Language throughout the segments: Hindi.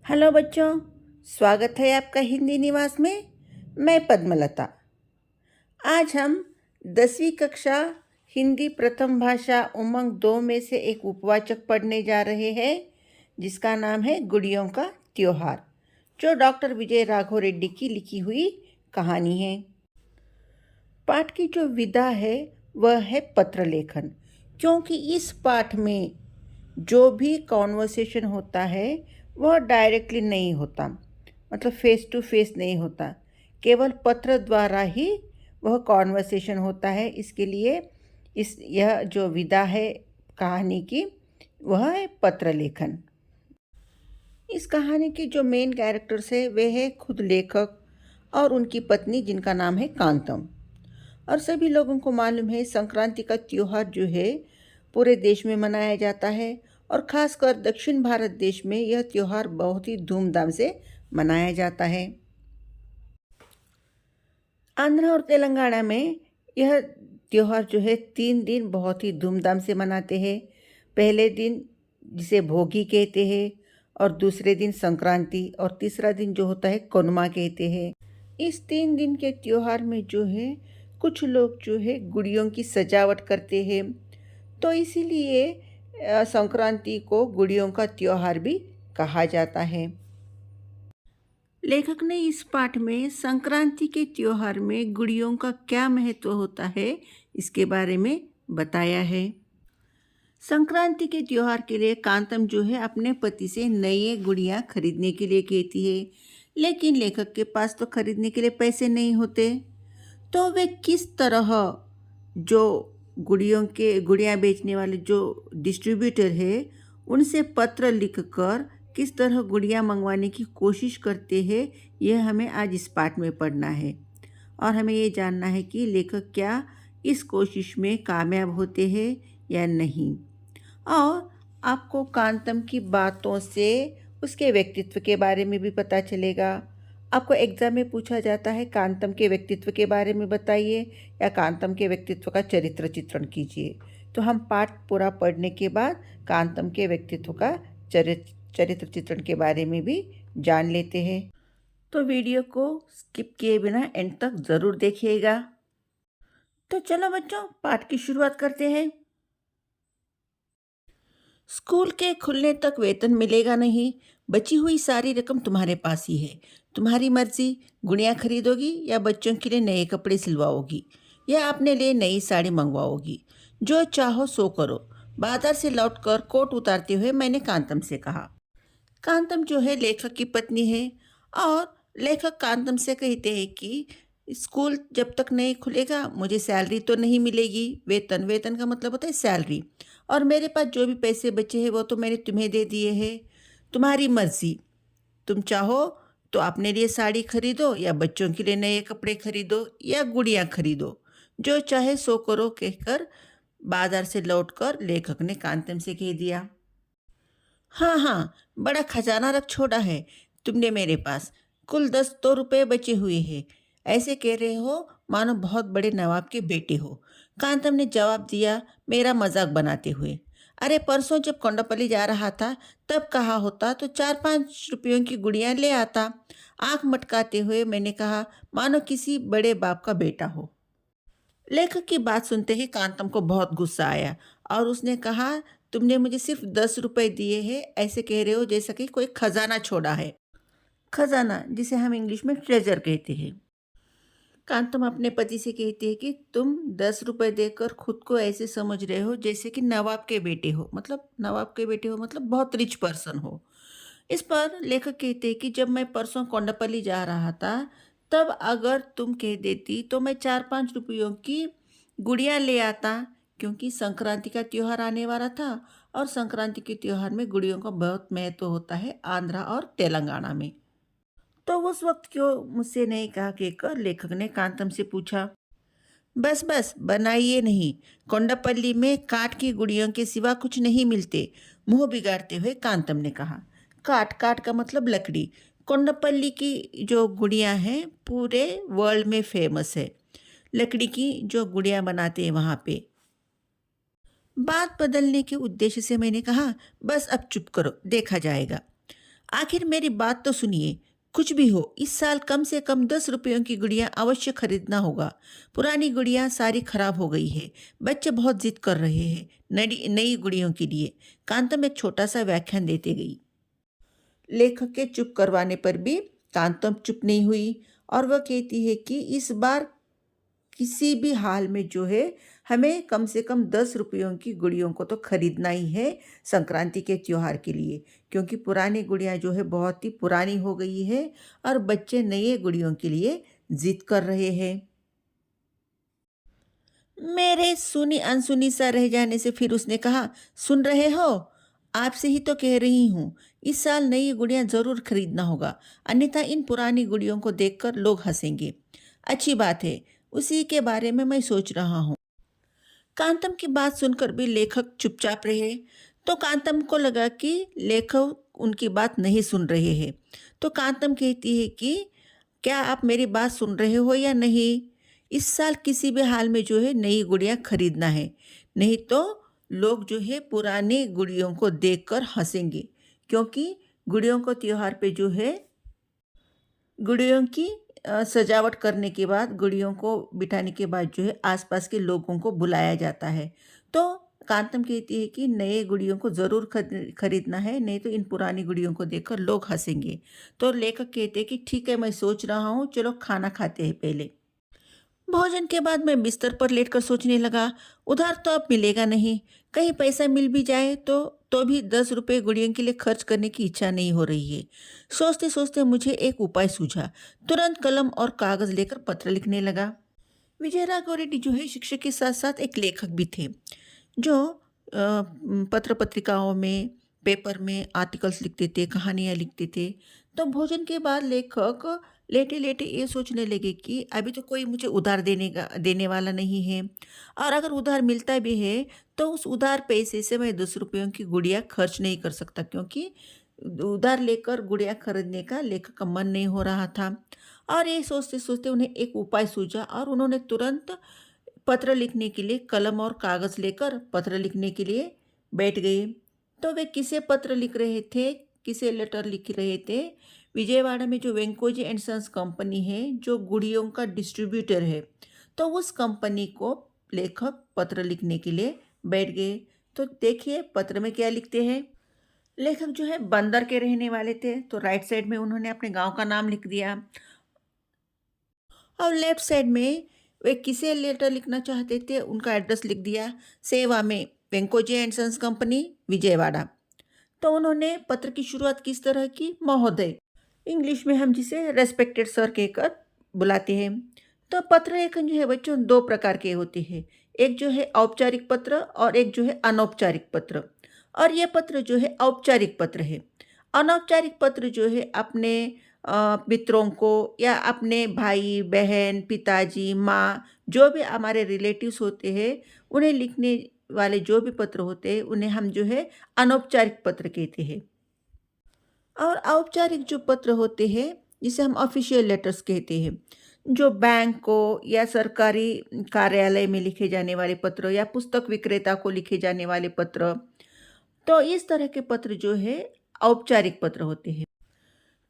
हेलो बच्चों, स्वागत है आपका हिंदी निवास में। मैं पद्मलता। आज हम 10वीं कक्षा हिंदी प्रथम भाषा उमंग 2 में से एक उपवाचक पढ़ने जा रहे हैं, जिसका नाम है गुड़ियों का त्योहार, जो डॉक्टर विजय राघव रेड्डी की लिखी हुई कहानी है। पाठ की जो विधा है वह है पत्र लेखन, क्योंकि इस पाठ में जो भी कॉन्वर्सेशन होता है वह डायरेक्टली नहीं होता, मतलब फेस टू फेस नहीं होता, केवल पत्र द्वारा ही वह कॉन्वर्सेशन होता है। इसके लिए यह जो विधा है कहानी की वह है पत्र लेखन। इस कहानी की जो मेन कैरेक्टर्स है वे है खुद लेखक और उनकी पत्नी, जिनका नाम है कांतम। और सभी लोगों को मालूम है संक्रांति का त्यौहार जो है पूरे देश में मनाया जाता है, और ख़ासकर दक्षिण भारत देश में यह त्यौहार बहुत ही धूमधाम से मनाया जाता है। आंध्र और तेलंगाना में यह त्यौहार जो है 3 दिन बहुत ही धूमधाम से मनाते हैं। पहले दिन जिसे भोगी कहते हैं, और दूसरे दिन संक्रांति, और तीसरा दिन जो होता है कनुमा कहते हैं। इस 3 दिन के त्यौहार में जो है कुछ लोग जो है गुड़ियों की सजावट करते हैं, तो इसीलिए संक्रांति को गुड़ियों का त्यौहार भी कहा जाता है। लेखक ने इस पाठ में संक्रांति के त्यौहार में गुड़ियों का क्या महत्व होता है इसके बारे में बताया है। संक्रांति के त्यौहार के लिए कांतम जो है अपने पति से नई गुड़ियाँ खरीदने के लिए कहती है, लेकिन लेखक के पास तो खरीदने के लिए पैसे नहीं होते। तो वे किस तरह जो गुड़ियाँ बेचने वाले जो डिस्ट्रीब्यूटर है उनसे पत्र लिखकर किस तरह गुड़ियाँ मंगवाने की कोशिश करते हैं, यह हमें आज इस पाठ में पढ़ना है। और हमें ये जानना है कि लेखक क्या इस कोशिश में कामयाब होते हैं या नहीं। और आपको कांतम की बातों से उसके व्यक्तित्व के बारे में भी पता चलेगा। आपको एग्ज़ाम में पूछा जाता है कांतम के व्यक्तित्व के बारे में बताइए या कांतम के व्यक्तित्व का चरित्र चित्रण कीजिए। तो हम पाठ पूरा पढ़ने के बाद कांतम के व्यक्तित्व का चरित्र चित्रण के बारे में भी जान लेते हैं। तो वीडियो को स्किप किए बिना एंड तक ज़रूर देखिएगा। तो चलो बच्चों, पाठ की शुरुआत करते हैं। स्कूल के खुलने तक वेतन मिलेगा नहीं, बची हुई सारी रकम तुम्हारे पास ही है। तुम्हारी मर्जी, गुड़ियाँ खरीदोगी या बच्चों के लिए नए कपड़े सिलवाओगी या अपने लिए नई साड़ी मंगवाओगी। जो चाहो सो करो। बाजार से लौटकर कोट उतारते हुए मैंने कांतम से कहा। कांतम जो है लेखक की पत्नी है, और लेखक कांतम से कहते हैं कि स्कूल जब तक नहीं खुलेगा मुझे सैलरी तो नहीं मिलेगी। वेतन का मतलब होता है सैलरी, और मेरे पास जो भी पैसे बचे हैं वो तो मैंने तुम्हें दे दिए हैं। तुम्हारी मर्जी, तुम चाहो तो अपने लिए साड़ी खरीदो या बच्चों के लिए नए कपड़े खरीदो या गुड़ियाँ खरीदो। जो चाहे सो करो, कहकर बाजार से लौटकर लेखक ने कांतम से कह दिया। हाँ हाँ, बड़ा खजाना रख छोड़ा है तुमने मेरे पास। कुल 10 तो रुपये बचे हुए हैं। ऐसे कह रहे हो मानो बहुत बड़े नवाब के बेटे हो। कांतम ने जवाब दिया, मेरा मजाक बनाते हुए। अरे परसों जब कोंडापल्ली जा रहा था तब कहा होता तो 4-5 रुपयों की गुड़ियाँ ले आता। आंख मटकाते हुए मैंने कहा, मानो किसी बड़े बाप का बेटा हो। लेखक की बात सुनते ही कांतम को बहुत गुस्सा आया, और उसने कहा, तुमने मुझे सिर्फ 10 रुपये दिए हैं, ऐसे कह रहे हो जैसा कि कोई खजाना छोड़ा है। खजाना, जिसे हम इंग्लिश में ट्रेजर कहते हैं। कांतम अपने पति से कहती है कि तुम 10 रुपये देकर खुद को ऐसे समझ रहे हो जैसे कि नवाब के बेटे हो, मतलब बहुत रिच पर्सन हो। इस पर लेखक कहते हैं कि जब मैं परसों कोंडापल्ली जा रहा था तब अगर तुम कह देती तो मैं 4-5 रुपयों की गुड़िया ले आता, क्योंकि संक्रांति का त्यौहार आने वाला था, और संक्रांति के त्यौहार में गुड़ियों का बहुत महत्व होता है आंध्रा और तेलंगाना में। तो उस वक्त क्यों मुझसे नहीं कहा, कहकर लेखक ने कांतम से पूछा। बस बस बनाइए नहीं, कोंडापल्ली में काठ की गुड़ियों के सिवा कुछ नहीं मिलते, मुंह बिगाड़ते हुए कांतम ने कहा। काठ, काठ का मतलब लकड़ी। कोंडापल्ली की जो गुड़ियाँ हैं पूरे वर्ल्ड में फेमस है। लकड़ी की जो गुड़ियाँ बनाते हैं वहाँ पे। बात बदलने के उद्देश्य से मैंने कहा, बस अब चुप करो, देखा जाएगा। आखिर मेरी बात तो सुनिए। कुछ भी हो, इस साल कम से कम 10 रुपयों की गुड़िया अवश्य खरीदना होगा। पुरानी गुड़िया सारी खराब हो गई है। बच्चे बहुत जिद कर रहे हैं नई नई गुड़ियों के लिए। कांतम एक छोटा सा व्याख्यान देते गई। लेखक के चुप करवाने पर भी कांतम चुप नहीं हुई और वह कहती है कि इस बार किसी भी हाल में जो है हमें कम से कम 10 रुपयों की गुड़ियों को तो खरीदना ही है संक्रांति के त्योहार के लिए, क्योंकि पुरानी गुड़िया जो है बहुत ही पुरानी हो गई है और बच्चे नए गुड़ियों के लिए जिद कर रहे हैं। मेरे सुनी अनसुनी सा रह जाने से फिर उसने कहा, सुन रहे हो, आपसे ही तो कह रही हूँ, इस साल नई गुड़िया जरूर खरीदना होगा, अन्यथा इन पुरानी गुड़ियों को देखकर लोग हंसेंगे। अच्छी बात है, उसी के बारे में मैं सोच रहा हूँ। कांतम की बात सुनकर भी लेखक चुपचाप रहे। तो कांतम को लगा कि लेखक उनकी बात नहीं सुन रहे हैं। तो कांतम कहती है कि क्या आप मेरी बात सुन रहे हो या नहीं? इस साल किसी भी हाल में जो है नई गुड़िया खरीदना है, नहीं तो लोग जो है पुरानी गुड़ियों को देखकर हंसेंगे, क्योंकि गुड़ियों को त्योहार पे जो है गुड़ियों की सजावट करने के बाद, गुड़ियों को बिठाने के बाद जो है आसपास के लोगों को बुलाया जाता है। तो कांतम कहती है कि नए गुड़ियों को ज़रूर खरीदना है, नहीं तो इन पुरानी गुड़ियों को देखकर लोग हंसेंगे। तो लेखक कहते हैं कि ठीक है, मैं सोच रहा हूँ, चलो खाना खाते हैं पहले। भोजन के बाद मैं बिस्तर पर लेटकर सोचने लगा, उधार तो अब मिलेगा नहीं। कहीं पैसा मिल भी जाए तो भी 10 रुपये गुड़ियों के लिए खर्च करने की इच्छा नहीं हो रही है। सोचते सोचते मुझे एक उपाय सूझा। तुरंत कलम और कागज लेकर पत्र लिखने लगा। विजय राघव रेड्डी जो है शिक्षक के साथ साथ एक लेखक भी थे, जो पत्र पत्रिकाओं में, पेपर में आर्टिकल्स लिखते थे, कहानियाँ लिखते थे। तो भोजन के बाद लेखक लेटे लेटे ये सोचने लगे कि अभी तो कोई मुझे उधार देने वाला नहीं है, और अगर उधार मिलता भी है तो उस उधार पैसे से मैं 10 रुपयों की गुड़िया खर्च नहीं कर सकता, क्योंकि उधार लेकर गुड़िया खरीदने का लेखक का मन नहीं हो रहा था। और ये सोचते सोचते उन्हें एक उपाय सूझा और उन्होंने तुरंत पत्र लिखने के लिए कलम और कागज़ लेकर पत्र लिखने के लिए बैठ गए। तो वे किसे पत्र लिख रहे थे, किसे लेटर लिख रहे थे? विजयवाड़ा में जो वेंकोजी एंड सन्स कंपनी है, जो गुड़ियों का डिस्ट्रीब्यूटर है, तो उस कंपनी को लेखक पत्र लिखने के लिए बैठ गए। तो देखिए पत्र में क्या लिखते हैं। लेखक जो है बंदर के रहने वाले थे, तो राइट साइड में उन्होंने अपने गांव का नाम लिख दिया और लेफ्ट साइड में वे किसे लेटर लिखना चाहते थे उनका एड्रेस लिख दिया। सेवा में Venkoji and sons company, Vijayawada. तो उन्होंने पत्र की शुरुआत किस तरह की? महोदय, इंग्लिश में हम जिसे रेस्पेक्टेड सर कहकर बुलाते हैं। तो पत्र लेखन जो है बच्चों दो प्रकार के होते हैं, एक जो है औपचारिक पत्र और एक जो है अनौपचारिक पत्र। और ये पत्र जो है औपचारिक पत्र है। अनौपचारिक पत्र जो है अपने मित्रों को या अपने भाई बहन, पिताजी, माँ, जो भी हमारे रिलेटिव्स होते हैं, उन्हें लिखने वाले जो भी पत्र होते हैं उन्हें हम जो है अनौपचारिक पत्र कहते हैं। और औपचारिक जो पत्र होते हैं जिसे हम ऑफिशियल लेटर्स कहते हैं, जो बैंक को या सरकारी कार्यालय में लिखे जाने वाले पत्र या पुस्तक विक्रेता को लिखे जाने वाले पत्र, तो इस तरह के पत्र जो है औपचारिक पत्र होते हैं।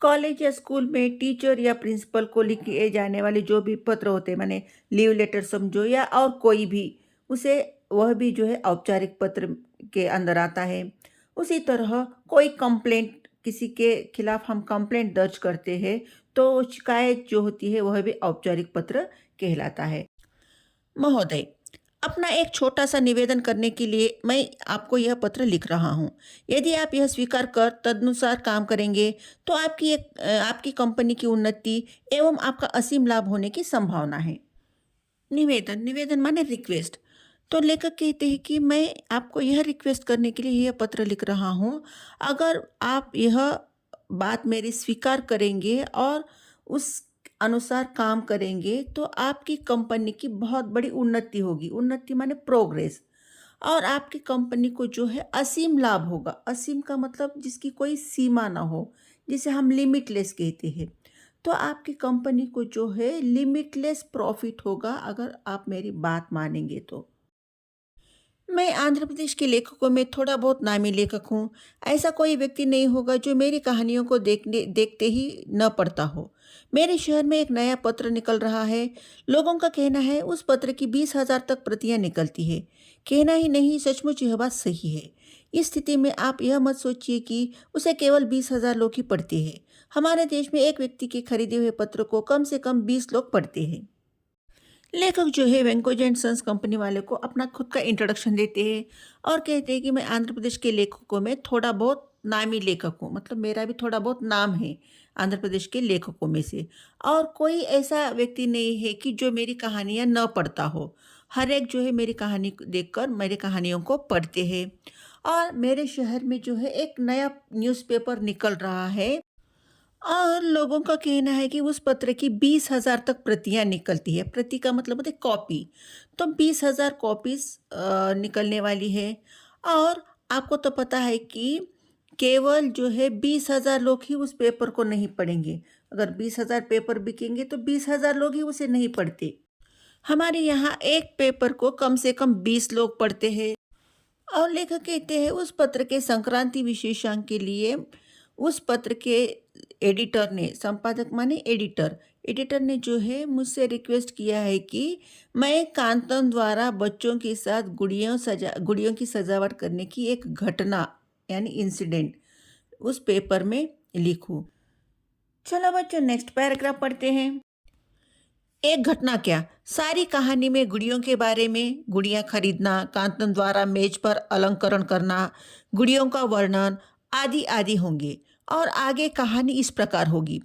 कॉलेज या स्कूल में टीचर या प्रिंसिपल को लिखे जाने वाले जो भी पत्र होते हैं, माने लीव लेटर समझो या और कोई भी, उसे वह भी जो है औपचारिक पत्र के अंदर आता है। उसी तरह कोई कंप्लेंट, किसी के खिलाफ हम कंप्लेंट दर्ज करते हैं, तो शिकायत जो होती है वह भी औपचारिक पत्र कहलाता है। महोदय, अपना एक छोटा सा निवेदन करने के लिए मैं आपको यह पत्र लिख रहा हूँ। यदि आप यह स्वीकार कर तदनुसार काम करेंगे तो आपकी कंपनी की उन्नति एवं आपका असीम लाभ होने की संभावना है। निवेदन, निवेदन माने रिक्वेस्ट। तो लेखक कहते हैं कि मैं आपको यह रिक्वेस्ट करने के लिए यह पत्र लिख रहा हूँ, अगर आप यह बात मेरी स्वीकार करेंगे और उस अनुसार काम करेंगे तो आपकी कंपनी की बहुत बड़ी उन्नति होगी। उन्नति माने प्रोग्रेस। और आपकी कंपनी को जो है असीम लाभ होगा। असीम का मतलब जिसकी कोई सीमा ना हो, जिसे हम लिमिटलेस कहते हैं। तो आपकी कंपनी को जो है लिमिटलेस प्रॉफिट होगा अगर आप मेरी बात मानेंगे तो। मैं आंध्र प्रदेश के लेखकों में थोड़ा बहुत नामी लेखक हूँ। ऐसा कोई व्यक्ति नहीं होगा जो मेरी कहानियों को देखते ही न पढ़ता हो। मेरे शहर में एक नया पत्र निकल रहा है। लोगों का कहना है उस पत्र की 20,000 तक प्रतियां निकलती है। कहना ही नहीं, सचमुच यह बात सही है। इस स्थिति में आप यह मत सोचिए कि उसे केवल 20,000 लोग ही पढ़ते हैं। हमारे देश में एक व्यक्ति के खरीदे हुए पत्र को कम से कम 20 लोग पढ़ते हैं। लेखक जो है वेंकोज एंड सन्स कंपनी वाले को अपना खुद का इंट्रोडक्शन देते हैं और कहते हैं कि मैं आंध्र प्रदेश के लेखकों में थोड़ा बहुत नामी लेखक हूँ, मतलब मेरा भी थोड़ा बहुत नाम है आंध्र प्रदेश के लेखकों में से। और कोई ऐसा व्यक्ति नहीं है कि जो मेरी कहानियाँ न पढ़ता हो। हर एक जो है मेरी कहानी देखकर मेरी कहानियों को पढ़ते हैं। और मेरे शहर में जो है एक नया न्यूज़पेपर निकल रहा है और लोगों का कहना है कि उस पत्र की 20,000 तक प्रतियां निकलती है। प्रति का मतलब होता है कॉपी। तो 20,000 कॉपीज निकलने वाली है। और आपको तो पता है कि केवल जो है 20,000 लोग ही उस पेपर को नहीं पढ़ेंगे। अगर 20,000 पेपर बिकेंगे तो 20,000 लोग ही उसे नहीं पढ़ते। हमारे यहाँ एक पेपर को कम से कम 20 लोग पढ़ते हैं। और लेखक कहते हैं उस पत्र के संक्रांति विशेषांक के लिए उस पत्र के एडिटर ने, संपादक माने एडिटर, एडिटर ने जो है मुझसे रिक्वेस्ट किया है कि मैं कांतन द्वारा बच्चों के साथ गुड़ियों की सजावट करने की एक घटना यानी इंसिडेंट उस पेपर में लिखूं। चलो बच्चों, नेक्स्ट पैराग्राफ पढ़ते हैं। एक घटना क्या, सारी कहानी में गुड़ियों के बारे में, गुड़ियां खरीदना, कांतन द्वारा मेज पर अलंकरण करना, गुड़ियों का वर्णन आदि आदि होंगे। और आगे कहानी इस प्रकार होगी।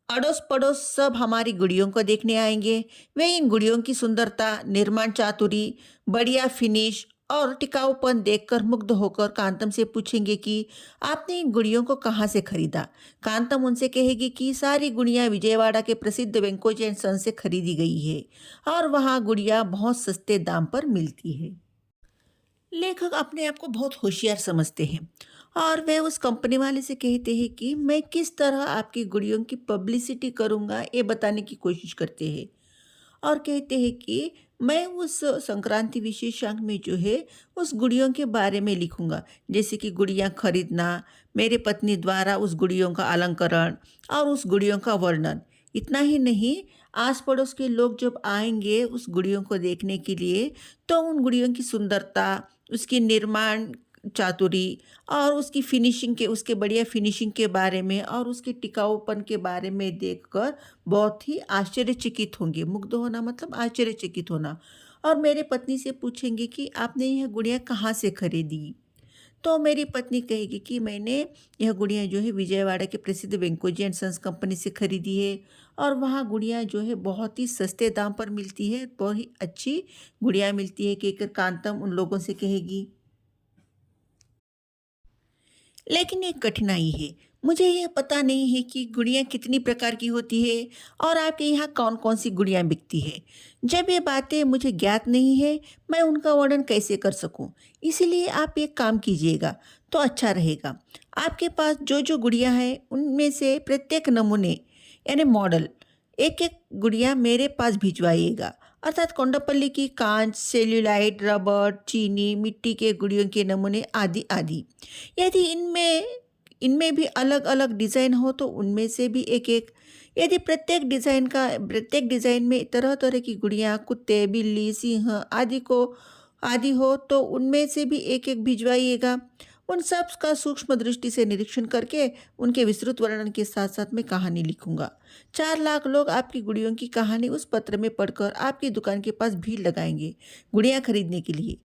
अड़ोस पड़ोस सब हमारी गुड़ियों को देखने आएंगे। वे इन गुड़ियों की सुंदरता, निर्माण चातुरी, बढ़िया फिनिश और टिकाऊपन देखकर मुग्ध होकर कांतम से पूछेंगे कि आपने इन गुड़ियों को कहाँ से खरीदा। कांतम उनसे कहेगी कि सारी गुड़ियाँ विजयवाड़ा के प्रसिद्ध वेंकोज एंड सन से खरीदी गई है और वहाँ गुड़ियाँ बहुत सस्ते दाम पर मिलती है। लेखक अपने आप को बहुत होशियार समझते हैं और वे उस कंपनी वाले से कहते हैं कि मैं किस तरह आपकी गुड़ियों की पब्लिसिटी करूँगा ये बताने की कोशिश करते हैं। और कहते हैं कि मैं उस संक्रांति विशेषांक में जो है उस गुड़ियों के बारे में लिखूंगा, जैसे कि गुड़ियाँ खरीदना, मेरे पत्नी द्वारा उस गुड़ियों का अलंकरण और उस गुड़ियों का वर्णन। इतना ही नहीं, आस पड़ोस के लोग जब आएंगे उस गुड़ियों को देखने के लिए तो उन गुड़ियों की सुंदरता, उसकी निर्माण चातुरी और उसके बढ़िया फिनिशिंग के बारे में और उसके टिकाऊपन के बारे में देखकर बहुत ही आश्चर्यचकित होंगे। मुग्ध होना मतलब आश्चर्यचकित होना। और मेरे पत्नी से पूछेंगे कि आपने यह गुड़िया कहाँ से खरीदी। तो मेरी पत्नी कहेगी कि मैंने यह गुड़िया जो है विजयवाड़ा के प्रसिद्ध वेंकोजी एंड सन्स कंपनी से खरीदी है और वहाँ गुड़िया जो है बहुत ही सस्ते दाम पर मिलती है, बहुत ही अच्छी गुड़िया मिलती है कहकर कांतम उन लोगों से कहेगी। लेकिन एक कठिनाई है, मुझे यह पता नहीं है कि गुड़ियाँ कितनी प्रकार की होती है और आपके यहाँ कौन कौन सी गुड़ियाँ बिकती है। जब ये बातें मुझे ज्ञात नहीं है, मैं उनका वर्णन कैसे कर सकूं। इसीलिए आप एक काम कीजिएगा तो अच्छा रहेगा। आपके पास जो जो गुड़ियाँ हैं उनमें से प्रत्येक नमूने यानी मॉडल एक एक गुड़िया मेरे पास भिजवाइएगा। अर्थात कोंडापल्ली की कांच, सेल्यूलाइट, रबर, चीनी, मिट्टी के गुड़ियों के नमूने आदि आदि। यदि इनमें इनमें भी अलग अलग डिज़ाइन हो तो उनमें से भी एक एक। यदि प्रत्येक डिज़ाइन में तरह तरह की गुड़ियाँ, कुत्ते, बिल्ली, सिंह आदि हो तो उनमें से भी एक एक भिजवाइएगा। उन सब का सूक्ष्म दृष्टि से निरीक्षण करके उनके विस्तृत वर्णन के साथ साथ मैं कहानी लिखूंगा। 4 लाख लोग आपकी गुड़ियों की कहानी उस पत्र में पढ़कर आपकी दुकान के पास भीड़ लगाएंगे गुड़ियाँ खरीदने के लिए।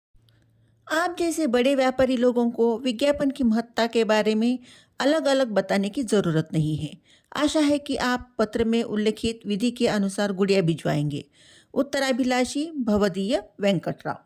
आप जैसे बड़े व्यापारी लोगों को विज्ञापन की महत्ता के बारे में अलग अलग बताने की ज़रूरत नहीं है। आशा है कि आप पत्र में उल्लिखित विधि के अनुसार गुड़िया भिजवाएंगे। उत्तराभिलाषी भवदीय वेंकटराव।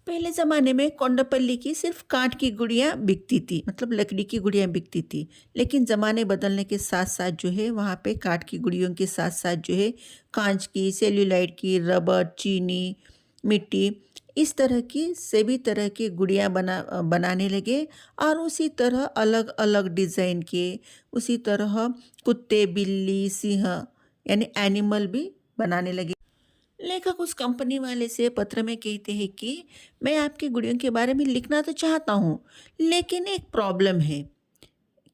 पहले ज़माने में कोंडापल्ली की सिर्फ काठ की गुड़ियाँ बिकती थी, मतलब लकड़ी की गुड़ियाँ बिकती थी। लेकिन ज़माने बदलने के साथ साथ जो है वहाँ पे काठ की गुड़ियों के साथ साथ जो है कांच की, सेल्यूलाइट की, रबर, चीनी, मिट्टी, इस तरह की सभी तरह की गुड़ियाँ बनाने लगे। और उसी तरह अलग अलग डिज़ाइन के, उसी तरह कुत्ते, बिल्ली, सिंह यानी एनिमल भी बनाने लगे। लेखक उस कंपनी वाले से पत्र में कहते हैं कि मैं आपकी गुड़ियों के बारे में लिखना तो चाहता हूँ, लेकिन एक प्रॉब्लम है।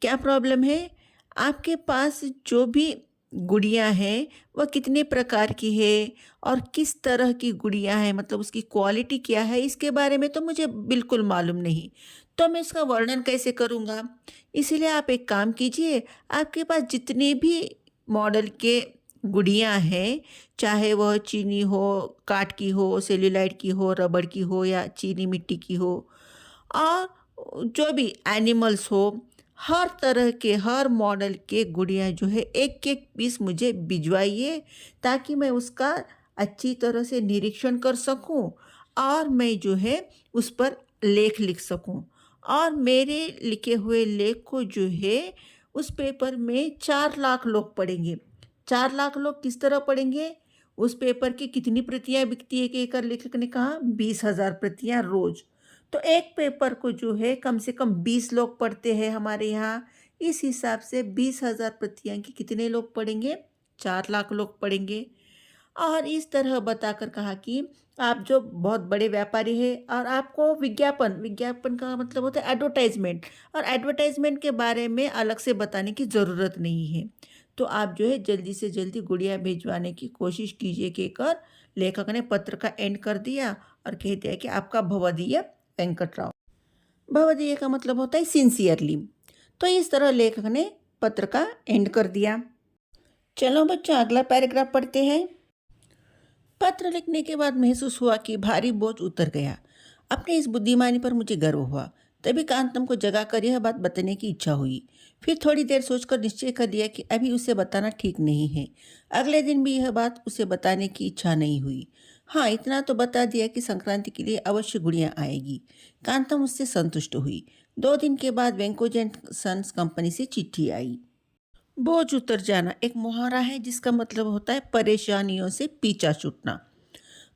क्या प्रॉब्लम है? आपके पास जो भी गुड़िया हैं, वह कितने प्रकार की है और किस तरह की गुड़िया है, मतलब उसकी क्वालिटी क्या है, इसके बारे में तो मुझे बिल्कुल मालूम नहीं। तो मैं इसका वर्णन कैसे करूँगा? इसीलिए आप एक काम कीजिए, आपके पास जितने भी मॉडल के गुड़िया हैं, चाहे वह चीनी हो, काठ की हो, सेल्यूलाइट की हो, रबड़ की हो या चीनी मिट्टी की हो, और जो भी एनिमल्स हो, हर तरह के हर मॉडल के गुड़िया जो है एक एक पीस मुझे भिजवाइए, ताकि मैं उसका अच्छी तरह से निरीक्षण कर सकूं और मैं जो है उस पर लेख लिख सकूं। और मेरे लिखे हुए लेख को जो है उस पेपर में 4 लाख लोग पढ़ेंगे। 4 लाख लोग किस तरह पढ़ेंगे? उस पेपर की कितनी प्रतियां बिकती है, कहकर लेखक ने कहा 20,000 प्रतियां रोज। तो एक पेपर को जो है कम से कम 20 लोग पढ़ते हैं हमारे यहाँ। इस हिसाब से 20,000 प्रतियां की कितने लोग पढ़ेंगे? 4 लाख लोग पढ़ेंगे। और इस तरह बताकर कहा कि आप जो बहुत बड़े व्यापारी हैं और आपको विज्ञापन विज्ञापन का मतलब होता है एडवर्टाइजमेंट, और एडवर्टाइजमेंट के बारे में अलग से बताने की ज़रूरत नहीं है। तो आप जो है जल्दी से जल्दी गुड़िया भिजवाने की कोशिश कीजिए, कहकर लेखक ने पत्र का एंड कर दिया और कह दिया कि आपका भवदीय वेंकट राव। भवदीय का मतलब होता है सिंसियरली। तो इस तरह लेखक ने पत्र का एंड कर दिया। चलो बच्चों, अगला पैराग्राफ पढ़ते हैं। पत्र लिखने के बाद महसूस हुआ कि भारी बोझ उतर गया। अपने इस बुद्धिमानी पर मुझे गर्व हुआ। तभी कांतम को जगाकर यह बात बताने की इच्छा हुई। फिर थोड़ी देर सोचकर निश्चय कर लिया कि अभी उसे बताना ठीक नहीं है। अगले दिन भी यह बात उसे बताने की इच्छा नहीं हुई। हाँ, इतना तो बता दिया कि संक्रांति के लिए अवश्य गुड़िया आएगी। कांतम उससे संतुष्ट हुई। 2 दिन के बाद वेंकोज एंड सन्स कंपनी से चिट्ठी आई। बोझ उतर जाना एक मुहावरा है जिसका मतलब होता है परेशानियों से पीछा छूटना।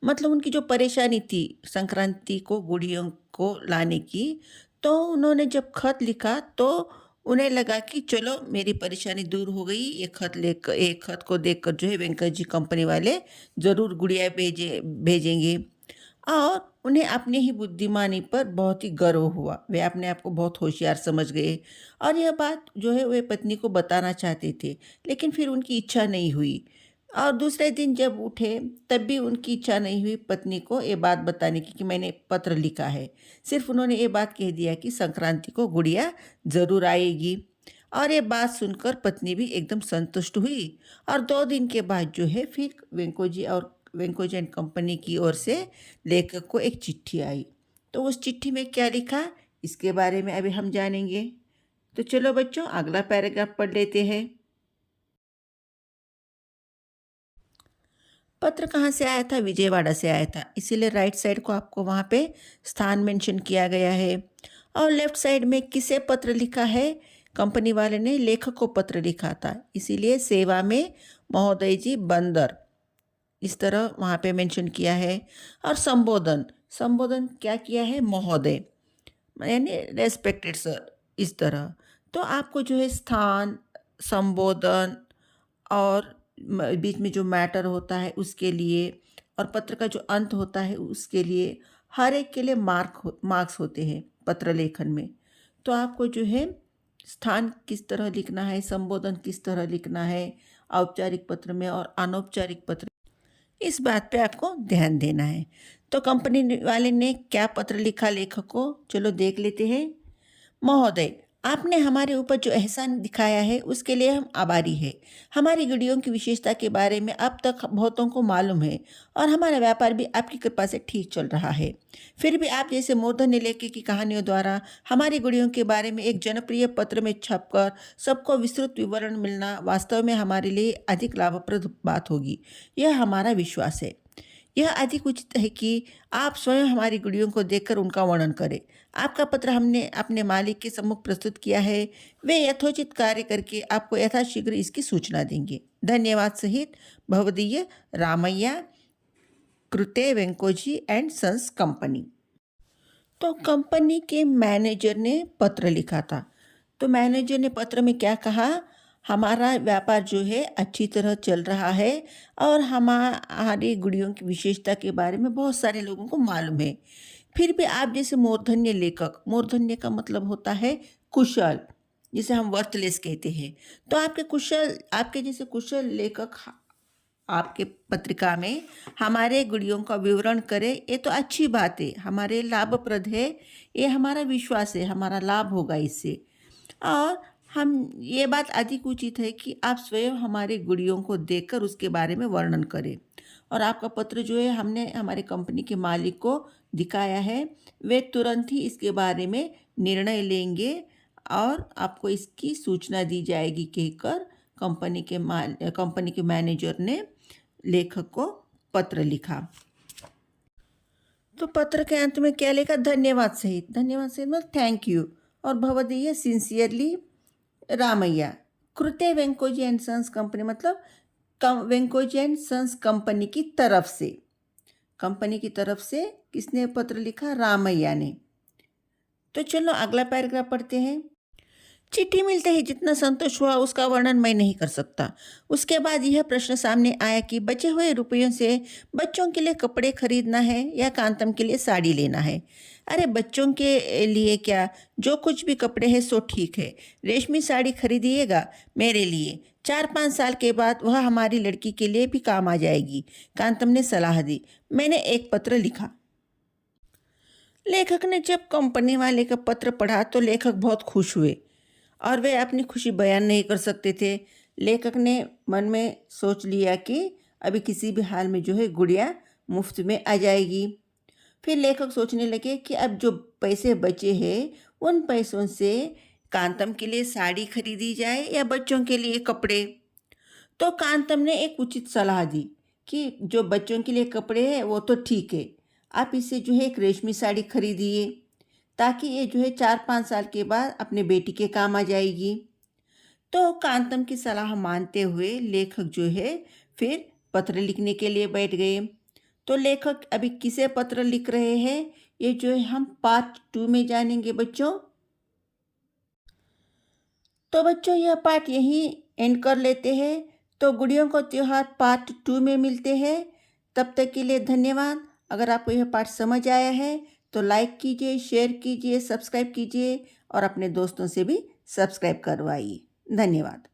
मतलब उनकी जो परेशानी थी संक्रांति को गुड़ियों को लाने की, तो उन्होंने जब खत लिखा तो उन्हें लगा कि चलो मेरी परेशानी दूर हो गई। ये खत को देखकर जो है वेंकट जी कंपनी वाले ज़रूर गुड़िया भेजेंगे। और उन्हें अपने ही बुद्धिमानी पर बहुत ही गर्व हुआ। वे अपने आप को बहुत होशियार समझ गए और यह बात जो है वे पत्नी को बताना चाहते थे, लेकिन फिर उनकी इच्छा नहीं हुई। और दूसरे दिन जब उठे तब भी उनकी इच्छा नहीं हुई पत्नी को ये बात बताने की कि मैंने पत्र लिखा है। सिर्फ उन्होंने ये बात कह दिया कि संक्रांति को गुड़िया ज़रूर आएगी। और ये बात सुनकर पत्नी भी एकदम संतुष्ट हुई। और 2 दिन के बाद जो है फिर वेंकोजी एंड कंपनी की ओर से लेखक को एक चिट्ठी आई। तो उस चिट्ठी में क्या लिखा, इसके बारे में अभी हम जानेंगे। तो चलो बच्चों, अगला पैराग्राफ पढ़ लेते हैं। पत्र कहाँ से आया था? विजयवाड़ा से आया था, इसीलिए राइट साइड को आपको वहाँ पे स्थान मेंशन किया गया है। और लेफ्ट साइड में किसे पत्र लिखा है? कंपनी वाले ने लेखक को पत्र लिखा था, इसीलिए सेवा में महोदय जी बंदर, इस तरह वहाँ पे मेंशन किया है। और संबोधन, संबोधन क्या किया है? महोदय, यानी रेस्पेक्टेड सर, इस तरह। तो आपको जो है स्थान, संबोधन और बीच में जो मैटर होता है उसके लिए, और पत्र का जो अंत होता है उसके लिए, हर एक के लिए मार्क्स होते हैं पत्र लेखन में। तो आपको जो है स्थान किस तरह लिखना है, संबोधन किस तरह लिखना है औपचारिक पत्र में और अनौपचारिक पत्र, इस बात पे आपको ध्यान देना है। तो कंपनी वाले ने क्या पत्र लिखा लेखक को, चलो देख लेते हैं। महोदय, आपने हमारे ऊपर जो एहसान दिखाया है उसके लिए हम आभारी हैं। हमारी गुड़ियों की विशेषता के बारे में अब तक बहुतों को मालूम है और हमारा व्यापार भी आपकी कृपा से ठीक चल रहा है। फिर भी आप जैसे मूर्धन्य लेखक की कहानियों द्वारा हमारी गुड़ियों के बारे में एक जनप्रिय पत्र में छपकर सबको विस्तृत विवरण मिलना वास्तव में हमारे लिए अधिक लाभप्रद बात होगी, यह हमारा विश्वास है। यह अधिक उचित है कि आप स्वयं हमारी गुड़ियों को देखकर उनका वर्णन करें। आपका पत्र हमने अपने मालिक के सम्मुख प्रस्तुत किया है। वे यथोचित कार्य करके आपको यथाशीघ्र इसकी सूचना देंगे। धन्यवाद सहित भवदीय रामैया, कृते वेंकोजी एंड सन्स कंपनी। तो कंपनी के मैनेजर ने पत्र लिखा था। तो मैनेजर ने पत्र में क्या कहा? हमारा व्यापार जो है अच्छी तरह चल रहा है और हमारी गुड़ियों की विशेषता के बारे में बहुत सारे लोगों को मालूम है। फिर भी आप जैसे मूर्धन्य लेखक, मूर्धन्य का मतलब होता है कुशल, जिसे हम वर्थलेस कहते हैं। तो आपके जैसे कुशल लेखक आपके पत्रिका में हमारे गुड़ियों का विवरण करें, ये तो अच्छी बात है, हमारे लाभप्रद है, ये हमारा विश्वास है, हमारा लाभ होगा इससे। और हम ये बात अधिक उचित है कि आप स्वयं हमारे गुड़ियों को देखकर उसके बारे में वर्णन करें। और आपका पत्र जो है हमने हमारे कंपनी के मालिक को दिखाया है, वे तुरंत ही इसके बारे में निर्णय लेंगे और आपको इसकी सूचना दी जाएगी कहकर कंपनी के मैनेजर ने लेखक को पत्र लिखा। तो पत्र के अंत में क्या लिखा? धन्यवाद सहित मतलब थैंक यू, और भवदीय सिंसियरली रामैया, कृत्य वेंकोजी एंड सन्स कंपनी, मतलब वेंकोजी एंड सन्स कंपनी की तरफ से किसने पत्र लिखा? रामैया ने। तो चलो अगला पैराग्राफ पढ़ते हैं। चिट्ठी मिलते ही जितना संतोष हुआ उसका वर्णन मैं नहीं कर सकता। उसके बाद यह प्रश्न सामने आया कि बचे हुए रुपयों से बच्चों के लिए कपड़े खरीदना है या कांतम के लिए साड़ी लेना है। अरे बच्चों के लिए क्या, जो कुछ भी कपड़े हैं सो ठीक है। रेशमी साड़ी खरीदिएगा मेरे लिए, 4-5 साल के बाद वह हमारी लड़की के लिए भी काम आ जाएगी, कांतम ने सलाह दी। मैंने एक पत्र लिखा। लेखक ने जब कंपनी वाले का पत्र पढ़ा तो लेखक बहुत खुश हुए और वे अपनी खुशी बयान नहीं कर सकते थे। लेखक ने मन में सोच लिया कि अभी किसी भी हाल में जो है गुड़िया मुफ्त में आ जाएगी। फिर लेखक सोचने लगे कि अब जो पैसे बचे हैं उन पैसों से कांतम के लिए साड़ी खरीदी जाए या बच्चों के लिए कपड़े। तो कांतम ने एक उचित सलाह दी कि जो बच्चों के लिए कपड़े हैं वो तो ठीक है, आप इससे जो है एक रेशमी साड़ी खरीदिए ताकि ये जो है 4-5 साल के बाद अपने बेटी के काम आ जाएगी। तो कांतम की सलाह मानते हुए लेखक जो है फिर पत्र लिखने के लिए बैठ गए। तो लेखक अभी किसे पत्र लिख रहे हैं ये जो है हम पार्ट 2 में जानेंगे बच्चों। तो बच्चों यह पार्ट यहीं एंड कर लेते हैं। तो गुड़ियों को त्योहार पार्ट 2 में मिलते हैं। तब तक के लिए धन्यवाद। अगर आपको यह पार्ट समझ आया है तो लाइक कीजिए, शेयर कीजिए, सब्सक्राइब कीजिए और अपने दोस्तों से भी सब्सक्राइब करवाइए। धन्यवाद।